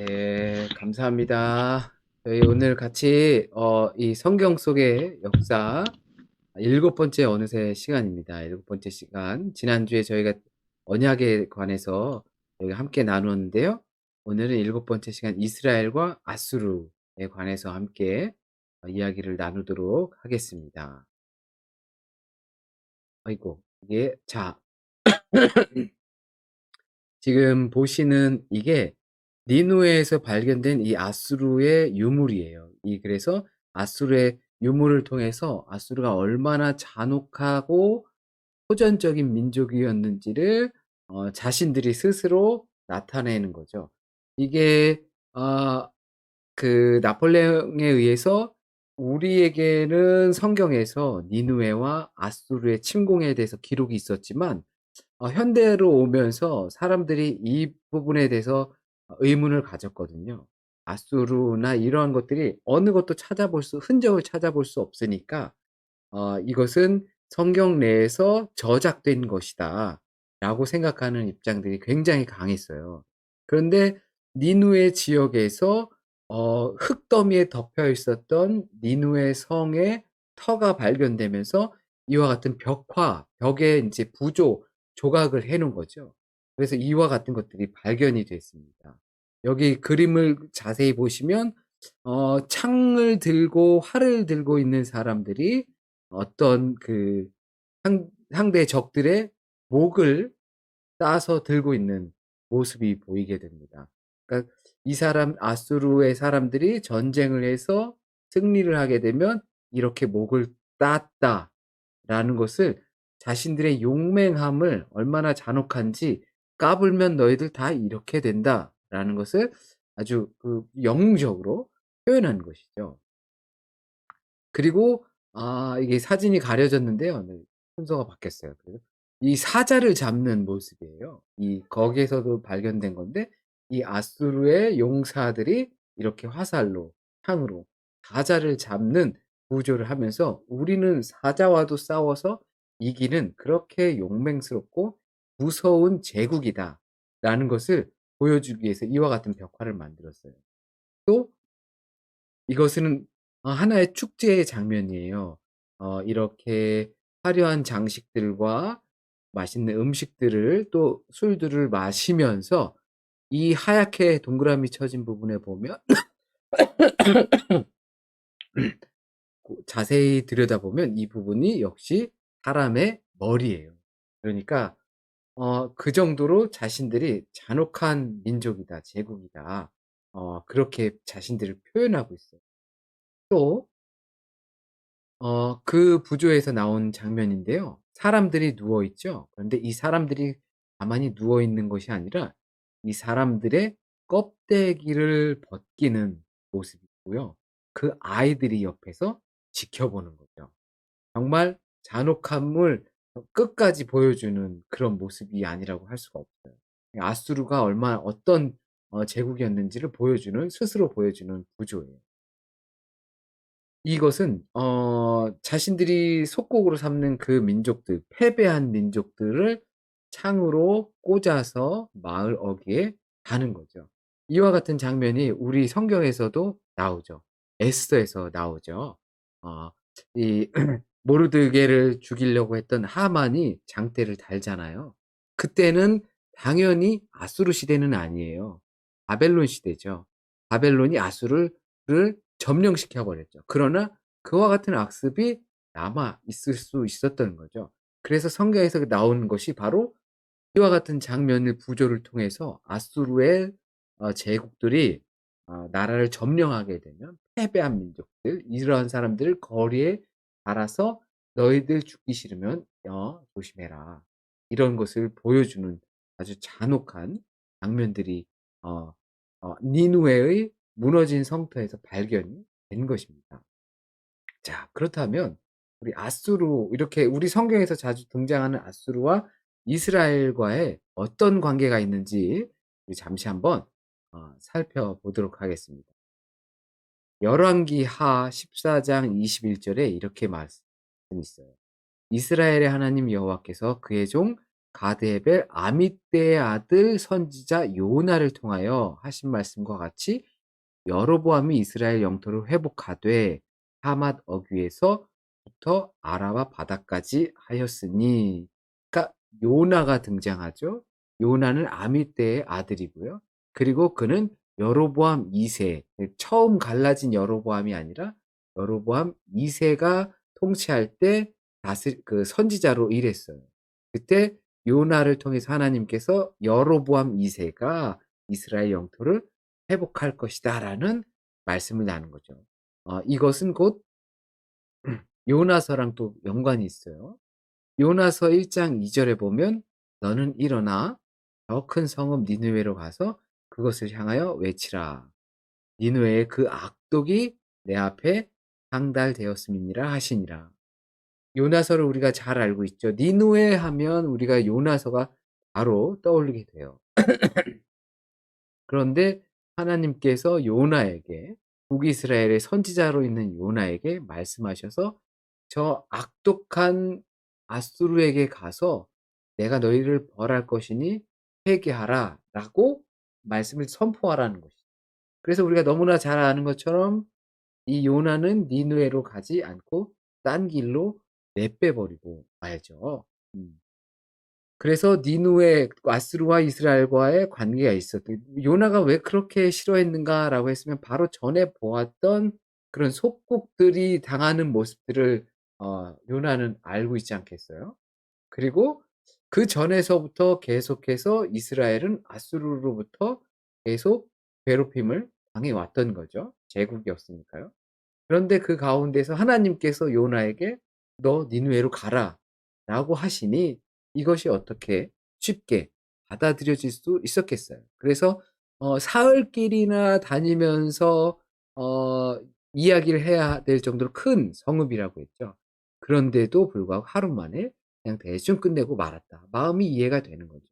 네, 감사합니다. 저희 오늘 같이 이 성경 속의 역사 일곱 번째 어느새 시간입니다. 일곱 번째 시간. 지난주에 저희가 언약에 관해서 저희가 함께 나누었는데요. 오늘은 일곱 번째 시간 이스라엘과 아수르에 관해서 함께 이야기를 나누도록 하겠습니다. 아이고, 이게 자, 지금 보시는 이게 니누에에서 발견된 이 아수르의 유물이에요. 그래서 아수르의 유물을 통해서 아수르가 얼마나 잔혹하고 호전적인 민족이었는지를 자신들이 스스로 나타내는 거죠. 이게 어, 그 나폴레옹에 의해서 우리에게는 성경에서 니누에와 아수르의 침공에 대해서 기록이 있었지만 현대로 오면서 사람들이 이 부분에 대해서 의문을 가졌거든요. 아수르나 이러한 것들이 어느 것도 흔적을 찾아볼 수 없으니까 이것은 성경 내에서 저작된 것이다 라고 생각하는 입장들이 굉장히 강했어요. 그런데 니누의 지역에서 흙더미에 덮여 있었던 니누의 성의 터가 발견되면서 이와 같은 벽에 이제 조각을 해 놓은 거죠. 그래서 이와 같은 것들이 발견이 됐습니다. 여기 그림을 자세히 보시면 창을 들고 활을 들고 있는 사람들이 어떤 상대 적들의 목을 따서 들고 있는 모습이 보이게 됩니다. 그러니까 이 아수르의 사람들이 전쟁을 해서 승리를 하게 되면 이렇게 목을 땄다라는 것을 자신들의 용맹함을 얼마나 잔혹한지 까불면 너희들 다 이렇게 된다라는 것을 아주 영웅적으로 표현한 것이죠. 그리고 이게 사진이 가려졌는데요. 네, 순서가 바뀌었어요. 그래서 이 사자를 잡는 모습이에요. 거기에서도 발견된 건데 이 아수르의 용사들이 이렇게 화살로 창으로 사자를 잡는 구조를 하면서 우리는 사자와도 싸워서 이기는 그렇게 용맹스럽고 무서운 제국이다라는 것을 보여주기 위해서 이와 같은 벽화를 만들었어요. 또 이것은 하나의 축제의 장면이에요. 이렇게 화려한 장식들과 맛있는 음식들을 또 술들을 마시면서 이 하얗게 동그라미 쳐진 부분에 보면 자세히 들여다보면 이 부분이 역시 사람의 머리예요. 그러니까 그 정도로 자신들이 잔혹한 민족이다, 제국이다. 그렇게 자신들을 표현하고 있어요. 또 그 부조에서 나온 장면인데요. 사람들이 누워 있죠. 그런데 이 사람들이 가만히 누워 있는 것이 아니라 이 사람들의 껍데기를 벗기는 모습이고요. 그 아이들이 옆에서 지켜보는 거죠. 정말 잔혹함을 끝까지 보여주는 그런 모습이 아니라고 할 수가 없어요. 아수르가 어떤 제국이었는지를 스스로 보여주는 구조예요. 이것은 자신들이 속국으로 삼는 그 민족들, 패배한 민족들을 창으로 꽂아서 마을 어귀에 다는 거죠. 이와 같은 장면이 우리 성경에서도 나오죠. 에스더에서 나오죠. 어 이 모르드게를 죽이려고 했던 하만이 장대를 달잖아요. 그때는 당연히 아수르 시대는 아니에요. 바벨론 시대죠. 바벨론이 아수르를 점령시켜 버렸죠. 그러나 그와 같은 악습이 남아 있을 수 있었던 거죠. 그래서 성경에서 나오는 것이 바로 이와 같은 장면을 부조를 통해서 아수르의 제국들이 나라를 점령하게 되면 패배한 민족들 이러한 사람들을 거리에 달아서 "너희들 죽기 싫으면 조심해라." 이런 것을 보여주는 아주 잔혹한 장면들이 어 니느웨의 무너진 성터에서 발견이 된 것입니다. 자, 그렇다면 우리 아수르 이렇게 우리 성경에서 자주 등장하는 아수르와 이스라엘과의 어떤 관계가 있는지 우리 잠시 한번 살펴보도록 하겠습니다. 열왕기하 14장 21절에 이렇게 말씀이 있어요. 이스라엘의 하나님 여호와께서 그의 종 가드헤벨 아mit대의 아들 선지자 요나를 통하여 하신 말씀과 같이 여로보암이 이스라엘 영토를 회복하되 하맛 어귀에서부터 아라바 바다까지 하였으니. 그러니까 요나가 등장하죠. 요나는 아mit대의 아들이고요. 그리고 그는 여로보암 2세, 처음 갈라진 여로보암이 아니라 여로보암 2세가 통치할 때 그 선지자로 일했어요. 그때 요나를 통해서 하나님께서 여로보암 2세가 이스라엘 영토를 회복할 것이다라는 말씀을 나눈 거죠. 이것은 곧 요나서랑 또 연관이 있어요. 요나서 1장 2절에 보면 너는 일어나 더 큰 성읍 니느웨로 가서 그것을 향하여 외치라. 니느웨의 그 악독이 내 앞에 상달되었음이니라 하시니라. 요나서를 우리가 잘 알고 있죠. 니느웨 하면 우리가 요나서가 바로 떠올리게 돼요. 그런데 하나님께서 요나에게, 북이스라엘의 선지자로 있는 요나에게 말씀하셔서 저 악독한 아수르에게 가서 내가 너희를 벌할 것이니 회개하라 라고 말씀을 선포하라는 것이죠. 그래서 우리가 너무나 잘 아는 것처럼 이 요나는 니느웨로 가지 않고 딴 길로 내빼버리고 말죠. 그래서 니느웨, 아수르와 이스라엘과의 관계가 있었던, 요나가 왜 그렇게 싫어했는가라고 했으면 바로 전에 보았던 그런 속국들이 당하는 모습들을 요나는 알고 있지 않겠어요? 그리고 그 전에서부터 계속해서 이스라엘은 아수르로부터 계속 괴롭힘을 당해왔던 거죠. 제국이었으니까요. 그런데 그 가운데서 하나님께서 요나에게 "너 니느웨로 가라."라고 하시니 이것이 어떻게 쉽게 받아들여질 수 있었겠어요. 그래서 사흘길이나 다니면서 어 이야기를 해야 될 정도로 큰 성읍이라고 했죠. 그런데도 불구하고 하루 만에 그냥 대충 끝내고 말았다. 마음이 이해가 되는 거죠.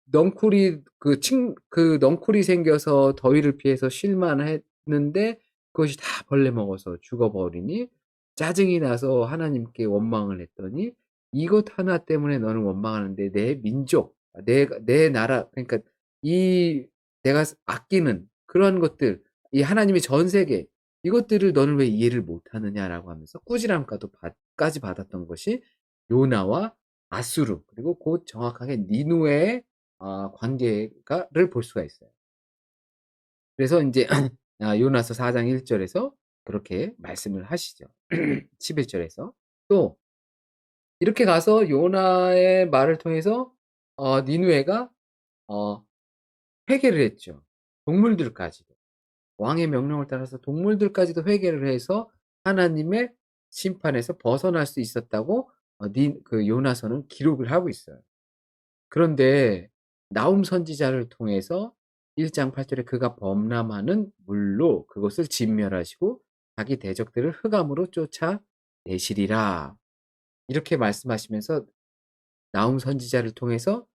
넝쿨이 그 넝쿨이 생겨서 더위를 피해서 쉴 만했는데 그것이 다 벌레 먹어서 죽어버리니 짜증이 나서 하나님께 원망을 했더니 "이것 하나 때문에 너는 원망하는데 내 민족, 내 나라, 그러니까 이 내가 아끼는 그런 것들, 이 하나님의 전 세계 이것들을 너는 왜 이해를 못하느냐."라고 하면서 꾸지람까도 까지 받았던 것이 요나와 아수르, 그리고 곧 정확하게 니느웨의 관계가를 볼 수가 있어요. 그래서 인제 요나서 4장 1 절에서 그렇게 말씀을 하시죠. 11 절에서. 또 이렇게 가서 요나의 말을 통해서 니느웨가 어 회개를 했죠. 동물들까지도. 왕의 명령을 따라서 동물들까지도 회개를 해서 하나님의 심판에서 벗어날 수 있었다고 요나서는 기록을 하고 있어요. 그런데 나훔 선지자를 통해서 1장 8 절에 그가 범람하는 물로 그것을 진멸하시고 자기 대적들을 흑암으로 쫓아내시리라. 이렇게 말씀하시면서 나훔 선지자를 통해서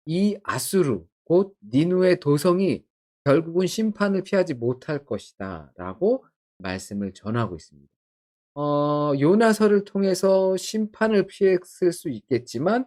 이 아수르 곧 니느웨 도성이 결국은 심판을 피하지 못할 것이다라고 말씀을 전하고 있습니다. 요나서를 통해서 심판을 피했을 수 있겠지만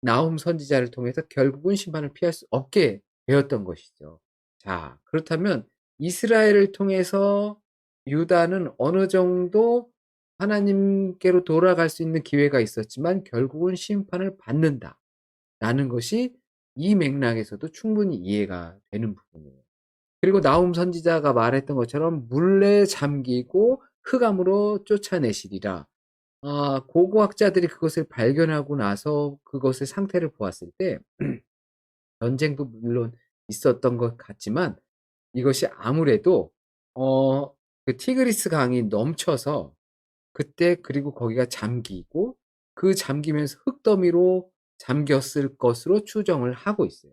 나훔 선지자를 통해서 결국은 심판을 피할 수 없게 되었던 것이죠. 자, 그렇다면 이스라엘을 통해서 유다는 어느 정도 하나님께로 돌아갈 수 있는 기회가 있었지만 결국은 심판을 받는다라는 것이 이 맥락에서도 충분히 이해가 되는 부분이에요. 그리고 나훔 선지자가 말했던 것처럼 "물에 잠기고 흑암으로 쫓아내시리라." 고고학자들이 그것을 발견하고 나서 그것의 상태를 보았을 때 전쟁도 물론 있었던 것 같지만 이것이 아무래도 어 그 티그리스 강이 넘쳐서 그때, 그리고 거기가 잠기고 그 잠기면서 흙더미로 잠겼을 것으로 추정을 하고 있어요.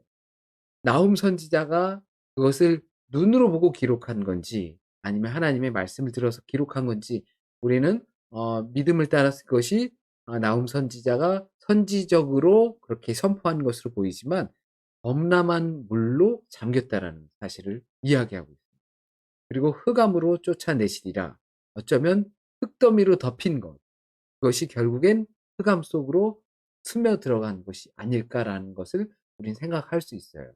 나훔 선지자가 그것을 눈으로 보고 기록한 건지 아니면 하나님의 말씀을 들어서 기록한 건지 우리는 믿음을 따라서 그것이 나훔 선지자가 선지적으로 그렇게 선포한 것으로 보이지만 범람한 물로 잠겼다라는 사실을 이야기하고 있습니다. 그리고 흑암으로 쫓아내시리라. 어쩌면 흙더미로 덮인 것, 그것이 결국엔 흑암 속으로 스며들어간 것이 아닐까라는 것을 우린 생각할 수 있어요.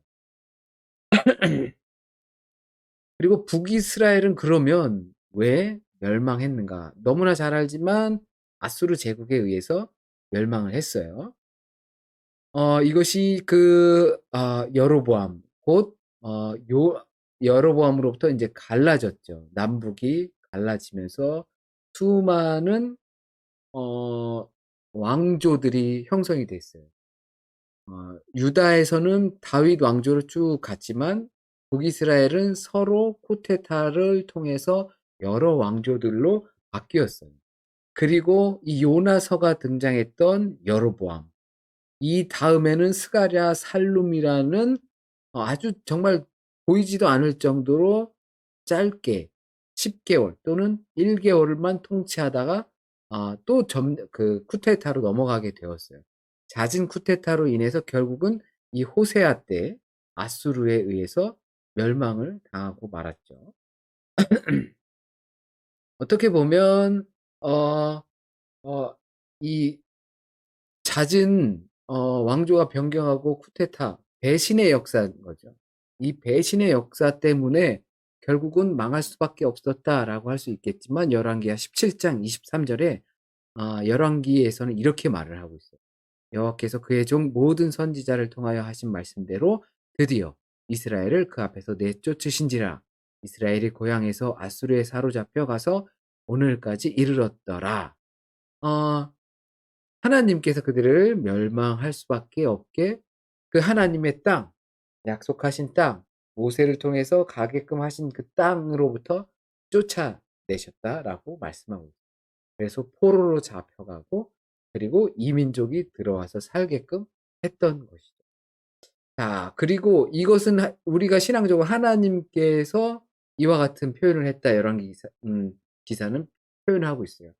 그리고 북이스라엘은 그러면 왜 멸망했는가? 너무나 잘 알지만 아수르 제국에 의해서 멸망을 했어요. 이것이 여로보암 곧 요 여로보암으로부터 인제 갈라졌죠. 남북이 갈라지면서 수많은 어 왕조들이 형성이 됐어요. 유다에서는 다윗 왕조로 쭉 갔지만 북이스라엘은 서로 쿠데타를 통해서 여러 왕조들로 바뀌었어요. 그리고 이 요나서가 등장했던 여로보암, 이다음에는 스가랴, 살룸이라는 아주 정말 보이지도 않을 정도로 짧게 10 개월 또는 1 개월만 통치하다가 또 쿠데타로 넘어가게 되었어요. 잦은 쿠데타로 인해서 결국은 이 호세아 때 아수르에 의해서 멸망을 당하고 말았죠. 어떻게 보면 어 어 이 잦은 왕조가 변경하고 쿠데타, 배신의 역사인 거죠. 이 배신의 역사 때문에 결국은 망할 수밖에 없었다라고 할 수 있겠지만 열왕기하 17장 23 절에 열왕기에서는 이렇게 말을 하고 있어요. 여호와께서 그의 종 모든 선지자를 통하여 하신 말씀대로 드디어 이스라엘을 그 앞에서 내쫓으신지라. 이스라엘이 고향에서 아수르에 사로잡혀 가서 오늘까지 이르렀더라. 어 하나님께서 그들을 멸망할 수밖에 없게 그 하나님의 땅, 약속하신 땅, 모세를 통해서 가게끔 하신 그 땅으로부터 쫓아내셨다라고 말씀하고 있어요. 그래서 포로로 잡혀가고 그리고 이민족이 들어와서 살게끔 했던 것이죠. 자, 그리고 이것은 우리가 신앙적으로 하나님께서 이와 같은 표현을 했다. 열왕기 기사는 표현하고 있어요.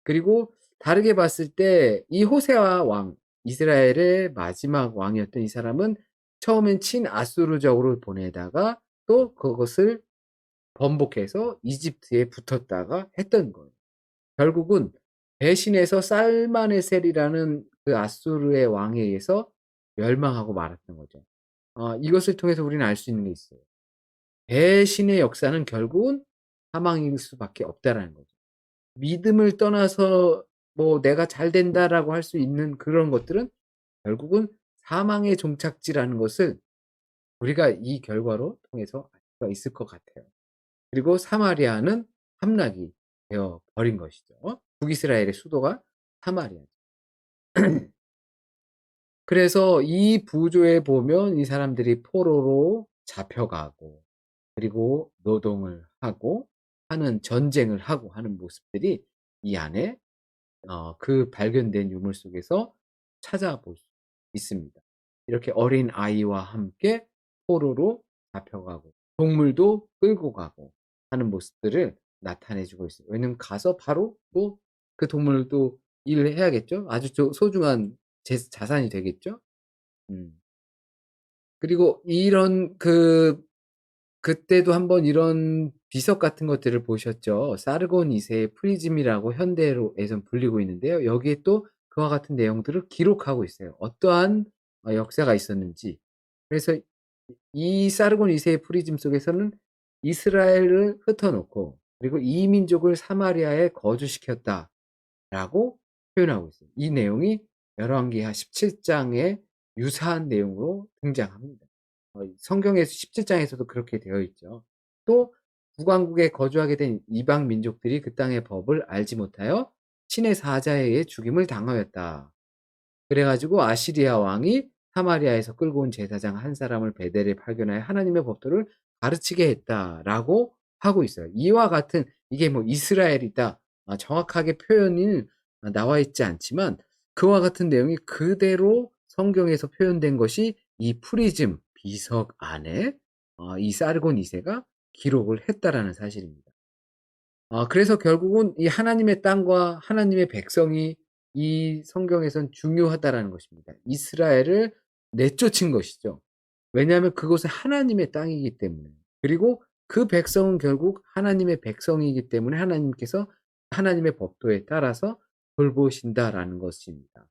그리고 다르게 봤을 때 이 호세아 왕, 이스라엘의 마지막 왕이었던 이 사람은 처음엔 친아수르적으로 보내다가 또 그것을 번복해서 이집트에 붙었다가 했던 거예요. 결국은 배신해서 살마네셀이라는 그 아수르의 왕에 의해서 멸망하고 말았던 거죠. 이것을 통해서 우리는 알 수 있는 게 있어요. 배신의 역사는 결국은 사망일 수밖에 없다라는 거죠. 믿음을 떠나서 뭐 '내가 잘 된다.'라고 할 수 있는 그런 것들은 결국은 사망의 종착지라는 것을 우리가 이 결과로 통해서 알 수가 있을 것 같아요. 그리고 사마리아는 함락이 되어 버린 것이죠. 북이스라엘의 수도가 사마리아죠. 그래서 이 부조에 보면 이 사람들이 포로로 잡혀가고 그리고 노동을 하고 하는 전쟁을 하고 하는 모습들이 이 안에 그 발견된 유물 속에서 찾아볼 수 있습니다. 이렇게 어린아이와 함께 포로로 잡혀가고 동물도 끌고 가고 하는 모습들을 나타내 주고 있어요. 왜냐면 가서 바로 또 그 동물도 일을 해야겠죠. 아주 소중한 자산이 되겠죠. 음. 그리고 이런 그때도 한번 이런 비석 같은 것들을 보셨죠. 사르곤 2 세의 프리즘이라고 현대로에선 불리고 있는데요. 여기에 또 그와 같은 내용들을 기록하고 있어요. 어떠한 역사가 있었는지. 그래서 이 사르곤 2 세의 프리즘 속에서는 이스라엘을 흩어 놓고 그리고 이민족을 사마리아에 거주시켰다라고 표현하고 있어요. 이 내용이 열왕기하 17 장에 유사한 내용으로 등장합니다. 성경에서 17 장에서도 그렇게 되어 있죠. 또 북왕국에 거주하게 된 이방 민족들이 그 땅의 법을 알지 못하여 신의 사자에 의해 죽임을 당하였다. 그래 가지고 아시리아 왕이 사마리아에서 끌고 온 제사장 한 사람을 베델에 발견하여 하나님의 법도를 가르치게 했다라고 하고 있어요. 이와 같은 이게 뭐 이스라엘이다. 정확하게 표현이 나와 있지 않지만 그와 같은 내용이 그대로 성경에서 표현된 것이 이 프리즘 비석 안에 이 사르곤 2 세가 기록을 했다라는 사실입니다. 그래서 결국은 이 하나님의 땅과 하나님의 백성이 이 성경에선 중요하다라는 것입니다. 이스라엘을 내쫓은 것이죠. 왜냐하면 그것은 하나님의 땅이기 때문에. 그리고 그 백성은 결국 하나님의 백성이기 때문에 하나님께서 하나님의 법도에 따라서 돌보신다라는 것입니다.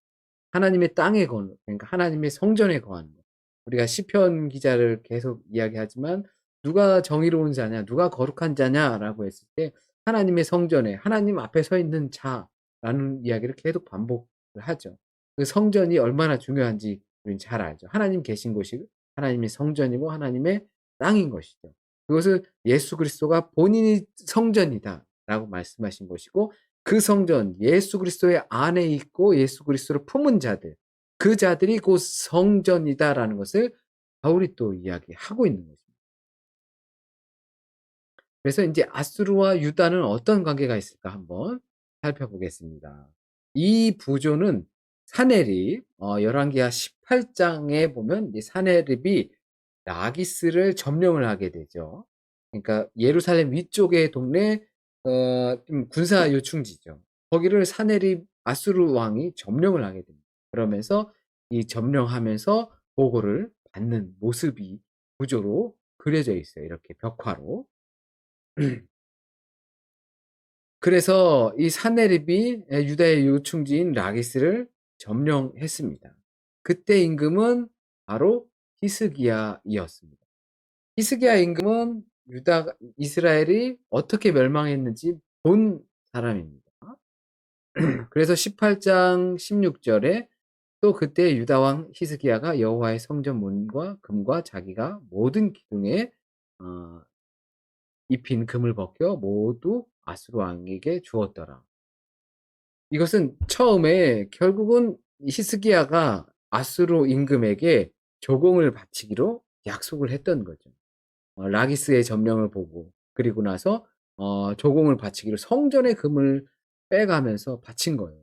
하나님의 땅에 거는, 그러니까 하나님의 성전에 거하는 거. 우리가 시편 기자를 계속 이야기하지만 "누가 정의로운 자냐? 누가 거룩한 자냐?"라고 했을 때 하나님의 성전에 하나님 앞에 서 있는 자라는 이야기를 계속 반복을 하죠. 그 성전이 얼마나 중요한지 우리는 잘 알죠. 하나님 계신 곳이 하나님의 성전이고 하나님의 땅인 것이죠. 그것을 예수 그리스도가 본인이 성전이다라고 말씀하신 것이고, 그 성전 예수 그리스도의 안에 있고 예수 그리스도를 품은 자들, 그 자들이 곧 성전이다라는 것을 바울이 또 이야기하고 있는 것입니다. 그래서 인제 아수르와 유다는 어떤 관계가 있을까 한번 살펴보겠습니다. 이 부조는 사내립, 열왕기하 18 장에 보면 이 사내립이 라기스를 점령을 하게 되죠. 그러니까 예루살렘 위쪽의 동네, 좀 군사 요충지죠. 거기를 사내립 아수르 왕이 점령을 하게 됩니다. 그러면서 이 점령하면서 보고를 받는 모습이 구조로 그려져 있어요, 이렇게 벽화로. 그래서 이 사내립이 유다의 요충지인 라기스를 점령했습니다. 그때 임금은 바로 히스기야이었습니다. 히스기야 임금은 유다가 이스라엘이 어떻게 멸망했는지 본 사람입니다. 그래서 18장 16 절에 또 그때 유다 왕 히스기야가 여호와의 성전 문과 금과 자기가 모든 기둥에 어 입힌 금을 벗겨 모두 아수르 왕에게 주었더라. 이것은 처음에 결국은 히스기야가 아수르 임금에게 조공을 바치기로 약속을 했던 거죠. 라기스의 점령을 보고, 그리고 나서 조공을 바치기로 성전의 금을 빼가면서 바친 거예요.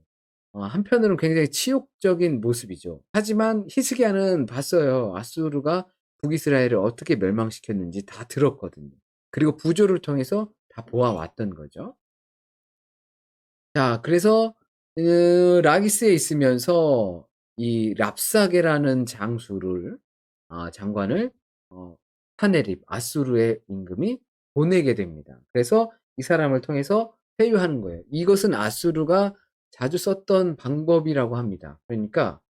한편으로는 굉장히 치욕적인 모습이죠. 하지만 히스기야는 봤어요. 아수르가 북이스라엘을 어떻게 멸망시켰는지 다 들었거든요. 그리고 부조를 통해서 다 보아왔던 거죠. 자, 그래서 라기스에 있으면서 이 랍사게라는 장수를, 장관을, 어 사네립 아수르의 임금이 보내게 됩니다. 그래서 이 사람을 통해서 회유하는 거예요. 이것은 아수르가 자주 썼던 방법이라고 합니다. 그러니까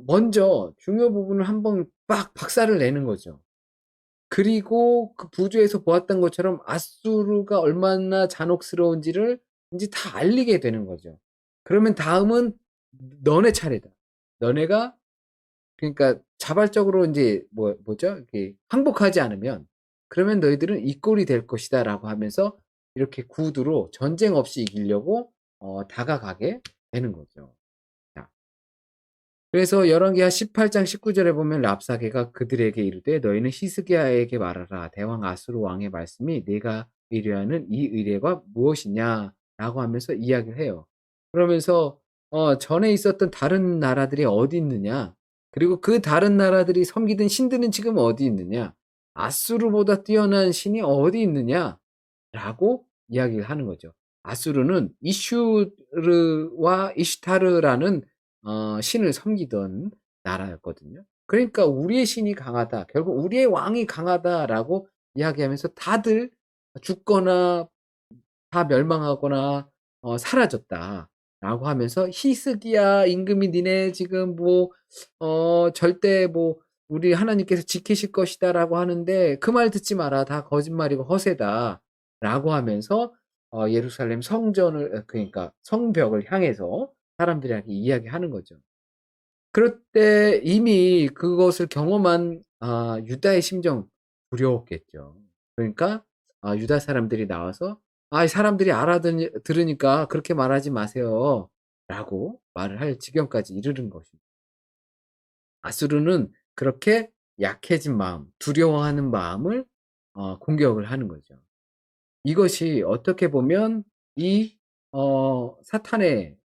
먼저 중요 부분을 한번 빡 박살을 내는 거죠. 그리고 그 부조에서 보았던 것처럼 아수르가 얼마나 잔혹스러운지를 인제 다 알리게 되는 거죠. 그러면 다음은 너네 차례다. 너네가, 그러니까 자발적으로 인제 뭐죠? 이렇게 항복하지 않으면 그러면 너희들은 이 꼴이 될 것이다라고 하면서 이렇게 구두로 전쟁 없이 이기려고 다가가게 되는 거죠. 자, 그래서 열왕기하 18장 19 절에 보면 랍사게가 그들에게 이르되 너희는 히스기야에게 말하라. 대왕 아수르 왕의 말씀이 네가 의뢰하는 이 의뢰가 무엇이냐라고 하면서 이야기를 해요. 그러면서 전에 있었던 다른 나라들이 어디 있느냐? 그리고 그 다른 나라들이 섬기던 신들은 지금 어디 있느냐? 아수르보다 뛰어난 신이 어디 있느냐?라고 이야기를 하는 거죠. 아수르는 이슈르와 이슈타르라는 신을 섬기던 나라였거든요. 그러니까 "우리의 신이 강하다. 결국 우리의 왕이 강하다."라고 이야기하면서 다들 죽거나 다 멸망하거나 사라졌다라고 하면서 "히스기야 임금이 니네 지금 뭐 절대 뭐 우리 하나님께서 지키실 것이다."라고 하는데 "그 말 듣지 마라. 다 거짓말이고 허세다."라고 하면서 예루살렘 성전을, 그러니까 성벽을 향해서 사람들에게 이야기하는 거죠. 그럴 때 이미 그것을 경험한 유다의 심정 두려웠겠죠. 그러니까 유다 사람들이 나와서 이 사람들이 알아듣 들으니까 그렇게 말하지 마세요."라고 말을 할 지경까지 이르는 것입니다. 아수르는 그렇게 약해진 마음, 두려워하는 마음을 공격을 하는 거죠. 이것이 어떻게 보면 이 사탄의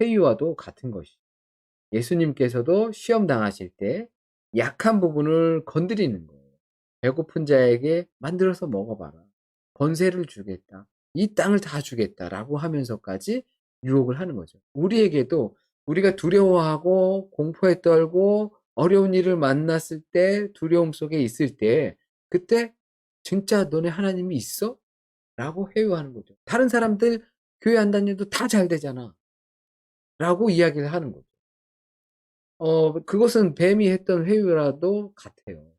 회유와도 같은 것이죠. 예수님께서도 시험 당하실 때 약한 부분을 건드리는 거예요. "배고픈 자에게 만들어서 먹어 봐라. 권세를 주겠다. 이 땅을 다 주겠다."라고 하면서까지 유혹을 하는 거죠. 우리에게도 우리가 두려워하고 공포에 떨고 어려운 일을 만났을 때 두려움 속에 있을 때 그때 "진짜 너네 하나님이 있어?" 라고 회유하는 거죠. "다른 사람들 교회 안 다녀도 다 잘 되잖아." 라고 이야기를 하는 거죠. 그것은 뱀이 했던 회유라도 같아요.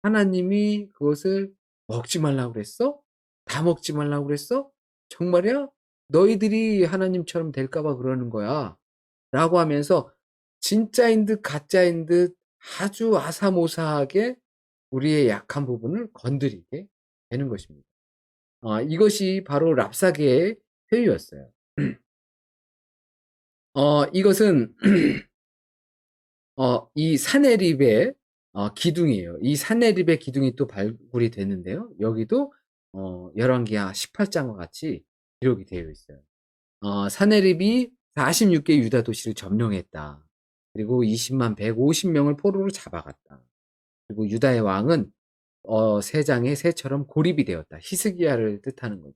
하나님이 그것을 "먹지 말라고 그랬어? 다 먹지 말라고 그랬어? 정말이야? 너희들이 하나님처럼 될까 봐 그러는 거야."라고 하면서 진짜인 듯 가짜인 듯 아주 아사모사하게 우리의 약한 부분을 건드리게 되는 것입니다. 이것이 바로 랍사개의 회유였어요. 이것은 이 사내립의 기둥이에요. 이 사내립의 기둥이 또 발굴이 됐는데요. 여기도 열왕기하 18 장과 같이 기록이 되어 있어요. 사내립이 46개 유다 도시를 점령했다. 그리고 20만 150 명을 포로로 잡아갔다. 그리고 유다의 왕은 새 장의 새처럼 고립이 되었다. 히스기야를 뜻하는 거죠.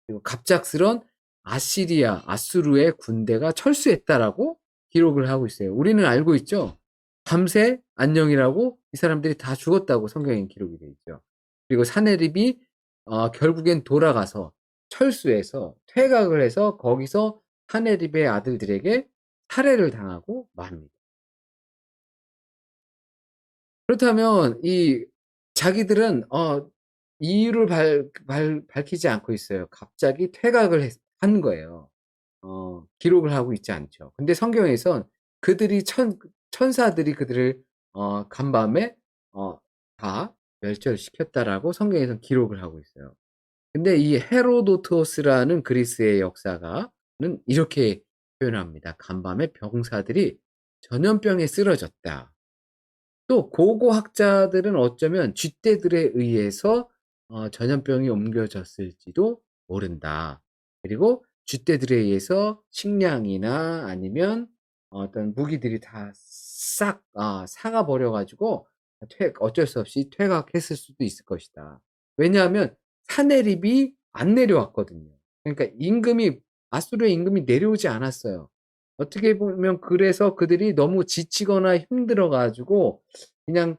그리고 갑작스런 아수르의 군대가 철수했다라고 기록을 하고 있어요. 우리는 알고 있죠. 밤새 안녕이라고 이 사람들이 다 죽었다고 성경에 기록이 돼 있죠. 그리고 사내립이 결국엔 돌아가서 철수해서 퇴각을 해서 거기서 사내립의 아들들에게 살해를 당하고 맙니다. 그렇다면 이 자기들은 이유를 밝히지 않고 있어요. 갑자기 퇴각을 한 거예요. 기록을 하고 있지 않죠. 근데 성경에선 그들이 천사들이 그들을 간밤에 어 다 멸절시켰다라고 성경에선 기록을 하고 있어요. 근데 이 헤로도토스라는 그리스의 역사가는 이렇게 표현합니다. "간밤에 병사들이 전염병에 쓰러졌다." 또 고고학자들은 어쩌면 쥐떼들에 의해서 전염병이 옮겨졌을지도 모른다. 그리고 쥐떼들에 의해서 식량이나 아니면 어떤 무기들이 다 싹 삭아 버려 가지고 어쩔 수 없이 퇴각했을 수도 있을 것이다. 왜냐하면 사내립이 안 내려왔거든요. 그러니까 임금이 아수르의 임금이 내려오지 않았어요. 어떻게 보면 그래서 그들이 너무 지치거나 힘들어 가지고 그냥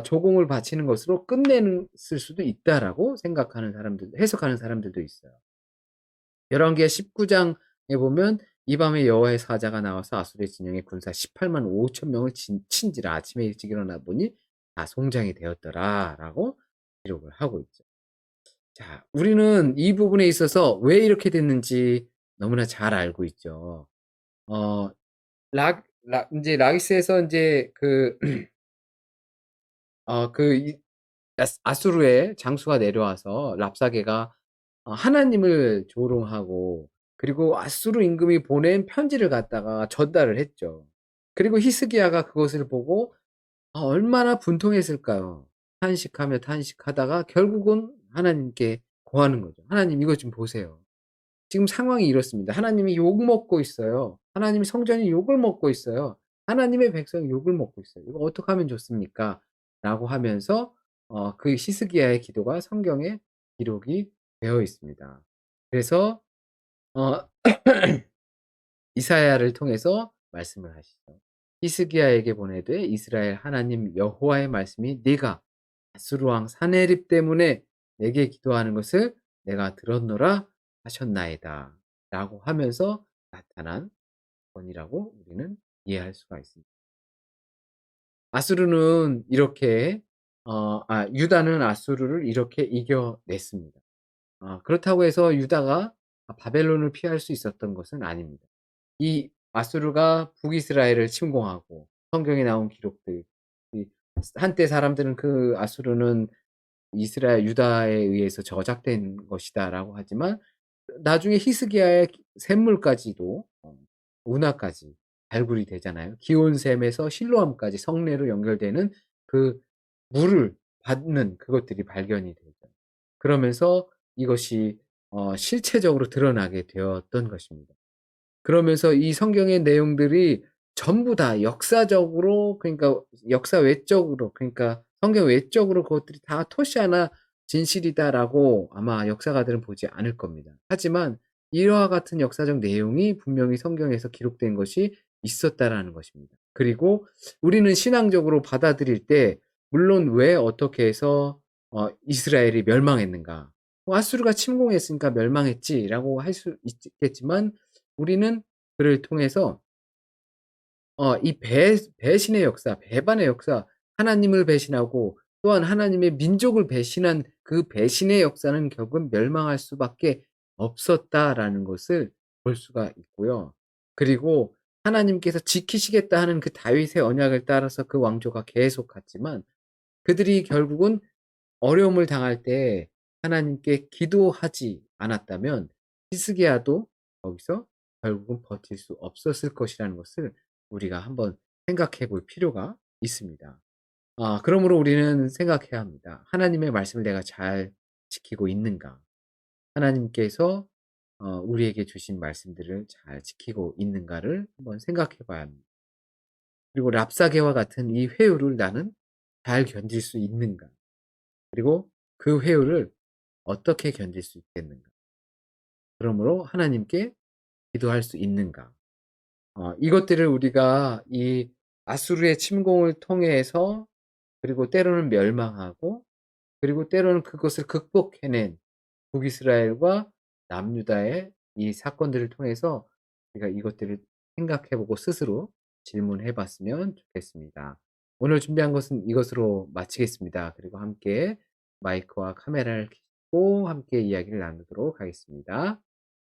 조공을 바치는 것으로 끝냈을 수도 있다라고 생각하는 사람들 해석하는 사람들도 있어요. 열왕기하 19 장에 보면 "이 밤에 여호와의 사자가 나와서 아수르의 진영에 군사 18만 5천 명을 친지라 아침에 일찍 일어나 보니 다 송장이 되었더라."라고 기록을 하고 있죠. 자, 우리는 이 부분에 있어서 왜 이렇게 됐는지 너무나 잘 알고 있죠. 어 락 락 인제 라기스에서 인제 이 아수르의 장수가 내려와서 랍사게가 하나님을 조롱하고 그리고 아수르 임금이 보낸 편지를 갖다가 전달을 했죠. 그리고 히스기야가 그것을 보고 얼마나 분통했을까요. 탄식하며 탄식하다가 결국은 하나님께 고하는 거죠. "하나님 이것 좀 보세요. 지금 상황이 이렇습니다. 하나님이 욕먹고 있어요. 하나님의 성전이 욕을 먹고 있어요. 하나님의 백성이 욕을 먹고 있어요. 이거 어떻게 하면 좋습니까?" 라고 하면서 그 히스기야의 기도가 성경에 기록이 되어 있습니다. 그래서 어 이사야를 통해서 말씀을 하시죠. "히스기야에게 보내되 이스라엘 하나님 여호와의 말씀이 네가 아수르 왕 사내립 때문에 내게 기도하는 것을 내가 들었노라 하셨나이다." 라고 하면서 나타난 번이라고 우리는 이해할 수가 있습니다. 아수르는 이렇게 유다는 아수르를 이렇게 이겨냈습니다. 그렇다고 해서 유다가 바벨론을 피할 수 있었던 것은 아닙니다. 이 아수르가 북이스라엘을 침공하고 성경에 나온 기록들 이 한때 사람들은 그 아수르는 이스라엘 유다에 의해서 저작된 것이다라고 하지만 나중에 히스기야의 샘물까지도 운하까지 발굴이 되잖아요. 기온샘에서 실로암까지 성내로 연결되는 그 물을 받는 그것들이 발견이 되죠. 그러면서 이것이 실체적으로 드러나게 되었던 것입니다. 그러면서 이 성경의 내용들이 전부 다 역사적으로 그러니까 역사 외적으로 그러니까 성경 외적으로 그것들이 다 토시하나 진실이다라고 아마 역사가들은 보지 않을 겁니다. 하지만 이와 같은 역사적 내용이 분명히 성경에서 기록된 것이 있었다라는 것입니다. 그리고 우리는 신앙적으로 받아들일 때 물론 왜 어떻게 해서 이스라엘이 멸망했는가. 아수르가 침공했으니까 멸망했지라고 할 수 있겠지만 우리는 그를 통해서 이 배신의 역사, 배반의 역사, 하나님을 배신하고 또한 하나님의 민족을 배신한 그 배신의 역사는 결국은 멸망할 수밖에 없었다라는 것을 볼 수가 있고요. 그리고 하나님께서 지키시겠다 하는 그 다윗의 언약을 따라서 그 왕조가 계속 갔지만 그들이 결국은 어려움을 당할 때 하나님께 기도하지 않았다면 히스기야도 거기서 결국은 버틸 수 없었을 것이라는 것을 우리가 한번 생각해 볼 필요가 있습니다. 그러므로 우리는 생각해야 합니다. '하나님의 말씀을 내가 잘 지키고 있는가?' 하나님께서 우리에게 주신 말씀들을 잘 지키고 있는가를 한번 생각해 봐야 합니다. 그리고 랍사개와 같은 이 회유를 나는 잘 견딜 수 있는가? 그리고 그 회유를 어떻게 견딜 수 있겠는가? 그러므로 하나님께 기도할 수 있는가? 이것들을 우리가 이 아수르의 침공을 통해서 그리고 때로는 멸망하고 그리고 때로는 그것을 극복해낸 북이스라엘과 남유다의 이 사건들을 통해서 우리가 이것들을 생각해 보고 스스로 질문해 봤으면 좋겠습니다. 오늘 준비한 것은 이것으로 마치겠습니다. 그리고 함께 마이크와 카메라를 켜고 함께 이야기를 나누도록 하겠습니다.